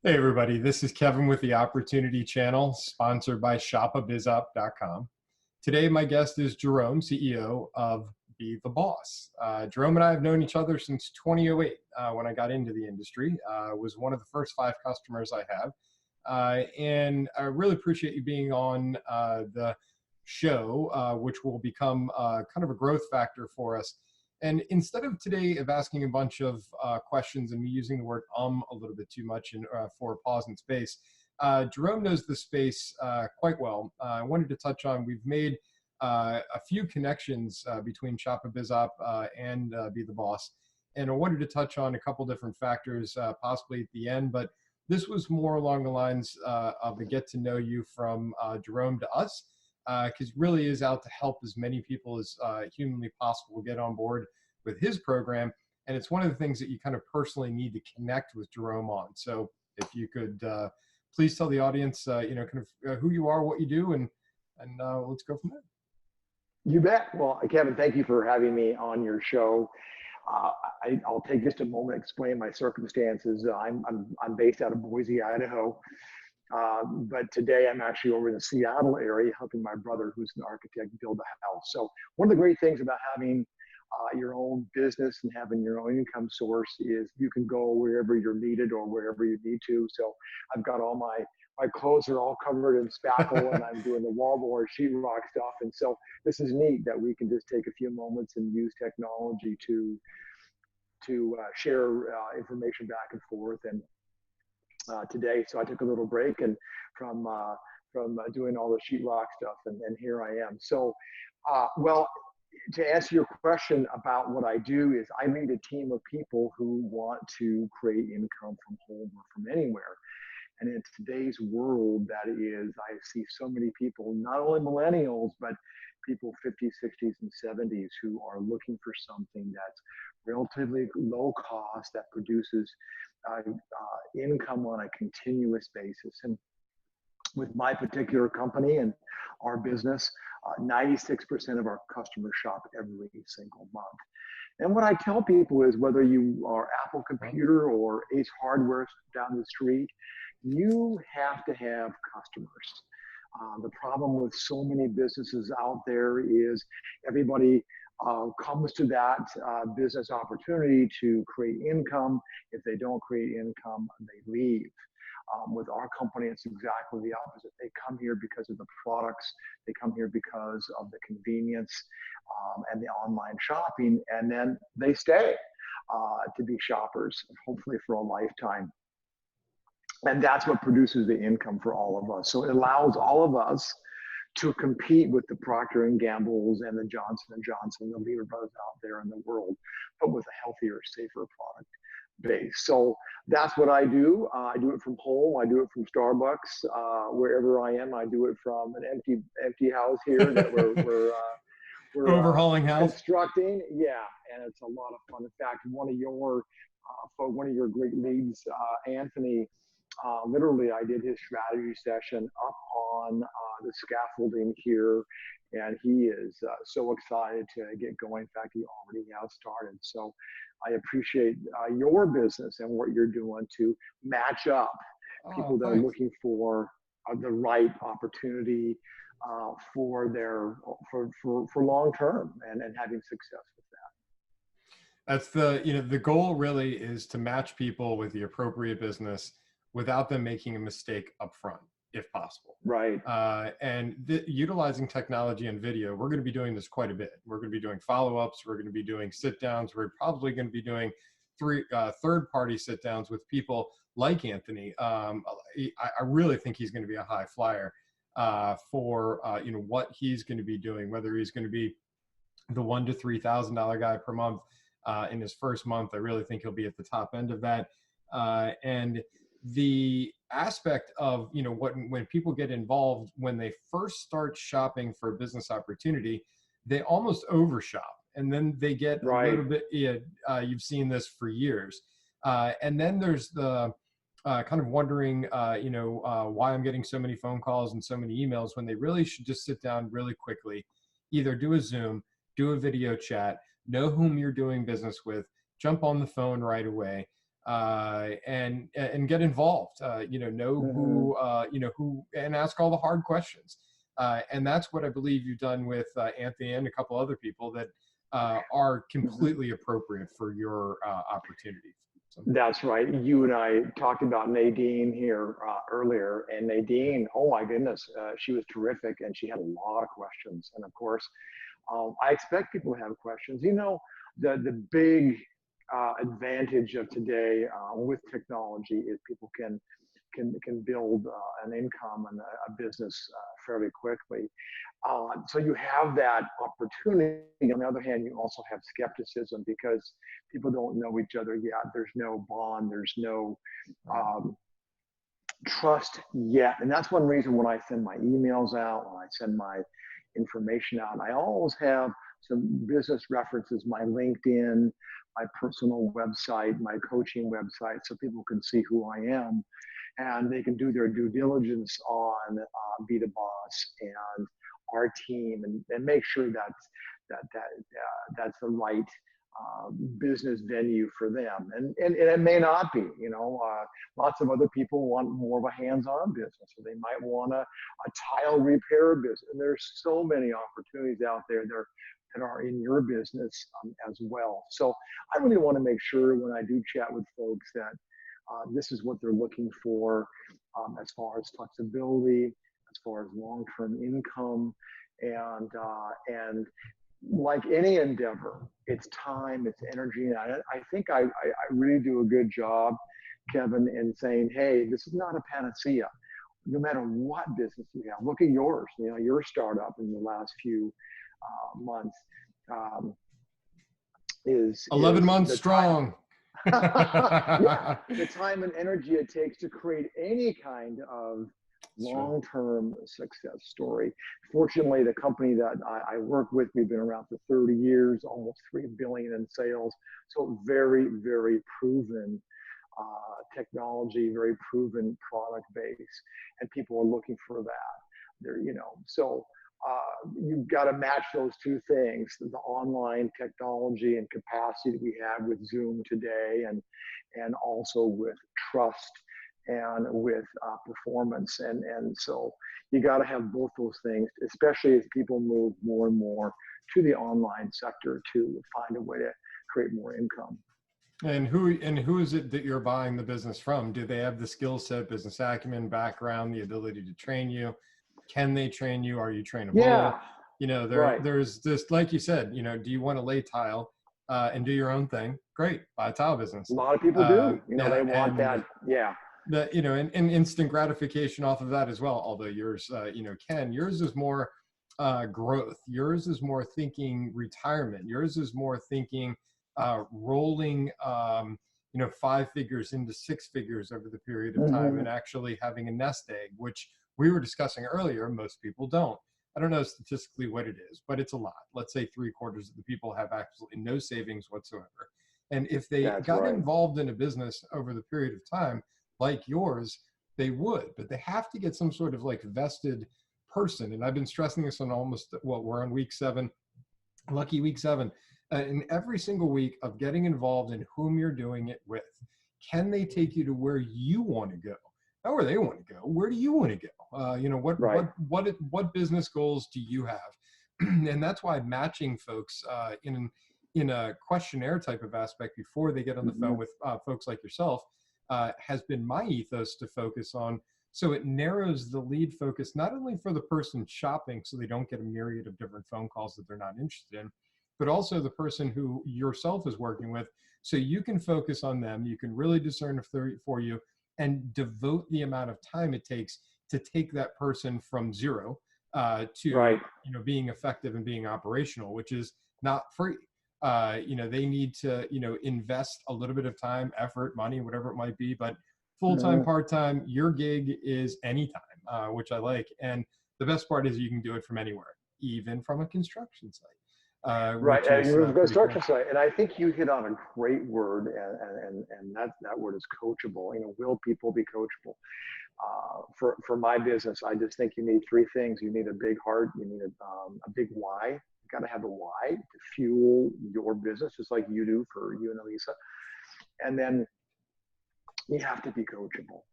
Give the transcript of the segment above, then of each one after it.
Hey everybody, this is Kevin with the Opportunity Channel, sponsored by shopabizop.com. Today my guest is Jerome, CEO of Be the Boss. Jerome and I have known each other since 2008 when I got into the industry. Was one of the first 5 customers I have. And I really appreciate you being on the show, which will become kind of a growth factor for us. And instead of today of asking a bunch of questions and me using the word a little bit too much for pause and space, Jerome knows the space quite well. I wanted to touch on, we've made a few connections between ShopaBizOp and Be the Boss. And I wanted to touch on a couple different factors possibly at the end, but this was more along the lines of a get to know you from Jerome to us. Because really is out to help as many people as humanly possible get on board with his program. And it's one of the things that you kind of personally need to connect with Jerome on. So if you could please tell the audience, kind of who you are, what you do, and let's go from there. You bet. Well, Kevin, thank you for having me on your show. I'll take just a moment to explain my circumstances. I'm based out of Boise, Idaho. But today I'm actually over in the Seattle area helping my brother, who's an architect, build a house. So one of the great things about having your own business and having your own income source is you can go wherever you're needed or wherever you need to. So I've got all my clothes are all covered in spackle and I'm doing the wallboard sheetrock stuff. And so this is neat that we can just take a few moments and use technology to share information back and forth. And today, so I took a little break and from doing all the sheetrock stuff, and here I am. So, well, to answer your question about what I do is I lead a team of people who want to create income from home or from anywhere. And in today's world, that is, I see so many people, not only millennials, but people 50s, 60s, and 70s who are looking for something that's relatively low cost, that produces income on a continuous basis. And with my particular company and our business, 96% of our customers shop every single month. And what I tell people is whether you are Apple Computer or Ace Hardware down the street, you have to have customers. The problem with so many businesses out there is everybody comes to that business opportunity to create income. If they don't create income, they leave. With our company, it's exactly the opposite. They come here because of the products. They come here because of the convenience and the online shopping, and then they stay to be shoppers, hopefully for a lifetime. And that's what produces the income for all of us. So it allows all of us to compete with the Procter & Gamble's and the Johnson & Johnson, the Lever Brothers out there in the world, but with a healthier, safer product base. So that's what I do. I do it from home. I do it from Starbucks. Wherever I am, I do it from an empty house here that we're overhauling house constructing. Yeah, and it's a lot of fun. In fact, one of your great leads, Anthony, literally I did his strategy session up on the scaffolding here, and he is so excited to get going. In fact, he already has started. So I appreciate your business and what you're doing to match up people that are looking for the right opportunity for long term and having success with that. That's the goal really is to match people with the appropriate business without them making a mistake up front, if possible. Right. And utilizing technology and video, we're going to be doing this quite a bit. We're going to be doing follow-ups. We're going to be doing sit-downs. We're probably going to be doing third-party sit-downs with people like Anthony. I really think he's going to be a high flyer for what he's going to be doing, whether he's going to be the $1,000 to $3,000 guy per month in his first month. I really think he'll be at the top end of that. And the aspect of, when people get involved, when they first start shopping for a business opportunity, they almost overshop. And then they get a little bit, you've seen this for years. And then there's the kind of wondering, why I'm getting so many phone calls and so many emails when they really should just sit down really quickly, either do a Zoom, do a video chat, know whom you're doing business with, jump on the phone right away. and get involved. Know Mm-hmm. who who, and ask all the hard questions. And that's what I believe you've done with Anthony and a couple other people that are Mm-hmm. completely appropriate for your opportunity. So, That's right. You and I talked about Nadine here earlier, and Nadine, oh my goodness, she was terrific, and she had a lot of questions. And of course, I expect people to have questions. You know, the big advantage of today with technology is people can build an income and a business fairly quickly. So you have that opportunity. On the other hand, you also have skepticism because people don't know each other yet. There's no bond. There's no right. um, trust yet. And that's one reason when I send my emails out, when I send my information out, I always have some business references, my LinkedIn, my personal website, my coaching website, so people can see who I am and they can do their due diligence on Be the Boss and our team and make sure that's the right business venue for them. And it may not be, you know, lots of other people want more of a hands-on business, or they might want a tile repair business. And there's so many opportunities out there that are in your business as well. So I really want to make sure when I do chat with folks that this is what they're looking for as far as flexibility, as far as long-term income, and like any endeavor, it's time, it's energy. And I think I really do a good job, Kevin, in saying, hey, this is not a panacea. No matter what business you have, look at yours. You know, your startup in the last few months um, is 11 months the time. strong. Yeah, the time and energy it takes to create any kind of Sure. long-term success story. Fortunately, the company that I work with, we've been around for 30 years, almost 3 billion in sales. So very, very proven technology, very proven product base, and people are looking for that. They're, you know, so you've got to match those two things: the online technology and capacity that we have with Zoom today, and also with trust and with performance. And so you got to have both those things, especially as people move more and more to the online sector to find a way to create more income. And who is it that you're buying the business from? Do they have the skill set, business acumen, background, the ability to train you? Can they train you? Are you trainable? Yeah, You know, right. there's this, like you said, you know, do you want to lay tile and do your own thing? Great, buy a tile A business. lot of people do. You know, they want And that. Yeah. the, you know, and instant gratification off of that as well. Although yours, yours is more growth. Yours is more thinking retirement. Yours is more thinking rolling, 5 figures into 6 figures over the period of time, Mm-hmm. and actually having a nest egg, which we were discussing earlier. Most people don't. I don't know statistically what it is, but it's a lot. Let's say 3/4 of the people have absolutely no savings whatsoever. And if they That's got right. involved in a business over the period of time, like yours, they would, but they have to get some sort of like vested person. And I've been stressing this on almost what we're on week 7, lucky week 7, in every single week of getting involved in whom you're doing it with. Can they take you to where you want to go? Not where they want to go. Where do you want to go? Right. What business goals do you have? And that's why matching folks in a questionnaire type of aspect before they get on the Mm-hmm. phone with folks like yourself has been my ethos to focus on. So it narrows the lead focus, not only for the person shopping, so they don't get a myriad of different phone calls that they're not interested in, but also the person who yourself is working with. So you can focus on them. You can really discern if they're for you and devote the amount of time it takes to take that person from zero to Right. being effective and being operational, which is not free. They need to invest a little bit of time, effort, money, whatever it might be, but full-time, Mm-hmm. part-time, your gig is anytime, which I like. And the best part is you can do it from anywhere, even from a construction site, Right, which and is you're a pretty construction cool. site, and I think you hit on a great word, and that word is coachable. You know, will people be coachable? For my business, I just think you need 3 things. You need a big heart. You need a big why. You got to have a why to fuel your business, just like you do for you and Elisa. And then You have to be coachable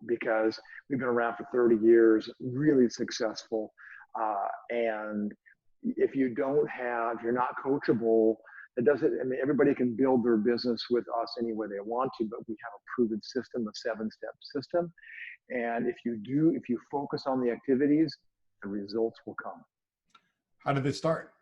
because we've been around for 30 years, really successful. And if you don't have, if you're not coachable, it doesn't, I mean, everybody can build their business with us any way they want to, but we have a proven system, a 7-step system. And if you focus on the activities, the results will come. How did this start?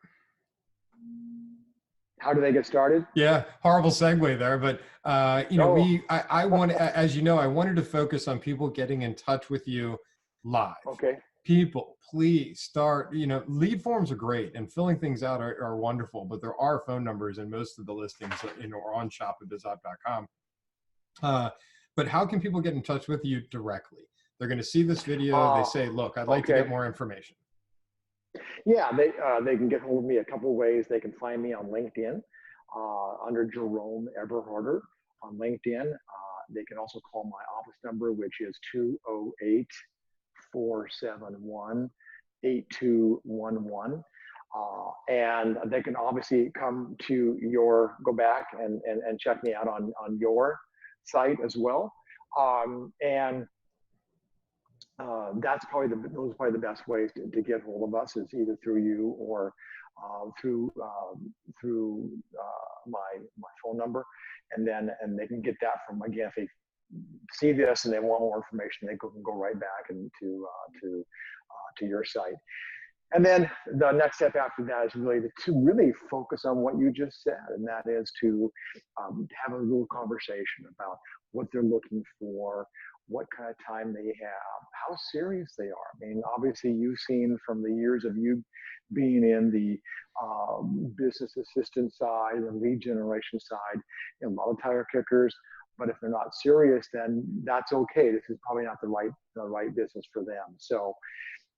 How do they get started? Yeah, horrible segue there, but I want, as you know, I wanted to focus on people getting in touch with you live. Okay. People, please start. Lead forms are great, and filling things out are wonderful, but there are phone numbers in most of the listings, are on shopabizup.com. But how can people get in touch with you directly? They're going to see this video. They say, "Look, I'd like to get more information." Yeah, they can get hold of me a couple of ways. They can find me on LinkedIn under Jerome Eberharter on LinkedIn. They can also call my office number, which is 208-471-8211. And they can obviously go back and check me out on your site as well. Those are probably the best ways to get hold of us, is either through you or through my phone number, and they can get that from, again, if they see this and they want more information, they can go right back to your site. And then the next step after that is really to really focus on what you just said, and that is to have a little conversation about what they're looking for, what kind of time they have, how serious they are. I mean, obviously you've seen from the years of you being in the business assistant side and lead generation side, a lot of tire kickers, but if they're not serious, then that's okay. This is probably not the right business for them. So,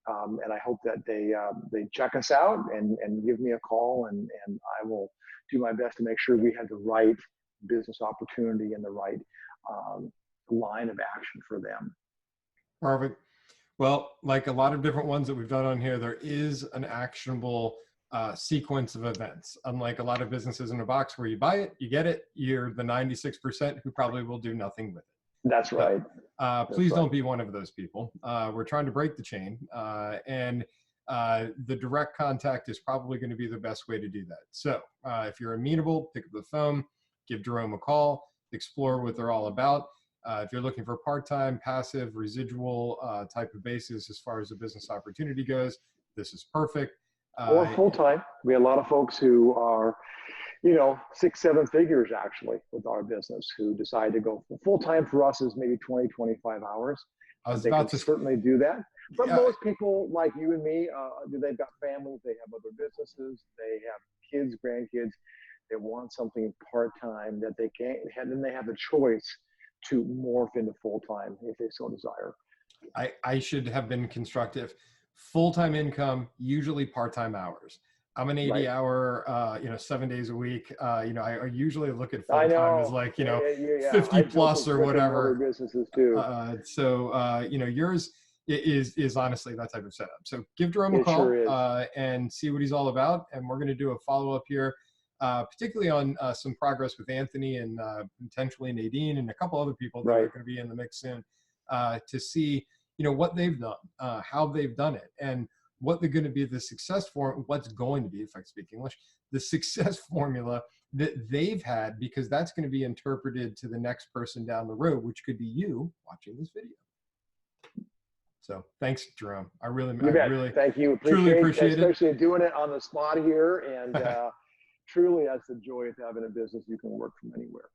and I hope that they check us out and give me a call, and I will do my best to make sure we have the right business opportunity and the right line of action for them. Perfect. Well, like a lot of different ones that we've done on here, there is an actionable sequence of events. Unlike a lot of businesses in a box where you buy it, you get it, you're the 96% who probably will do nothing with it. That's right. Please don't be one of those people. We're trying to break the chain, and the direct contact is probably going to be the best way to do that. So if you're amenable, pick up the phone, give Jerome a call, explore what they're all about. If you're looking for part-time, passive, residual type of basis as far as the business opportunity goes, this is perfect. Or full-time. We have a lot of folks who are, 6-7 figures actually with our business, who decide to go full-time. For us is maybe 20, 25 hours. They can certainly do that. But most people like you and me, they've got families, they have other businesses, they have kids, grandkids. They want something part-time that they can't, and then they have the choice to morph into full-time if they so desire. I should have been constructive. Full-time income, usually part-time hours. I'm an 80-hour, 7 days a week. I usually look at full-time as like, 50 plus or whatever. Businesses too. Yours is honestly that type of setup. So give Jerome a call and see what he's all about. And we're going to do a follow-up here. Particularly on some progress with Anthony and potentially Nadine and a couple other people that are going to be in the mix soon, to see, what they've done, how they've done it, and what they're going to be what's going to be, if I speak English, the success formula that they've had, because that's going to be interpreted to the next person down the road, which could be you watching this video. So thanks, Jerome. I really thank you. Truly appreciate it. Especially doing it on the spot here, and truly, that's the joy of having a business. You can work from anywhere.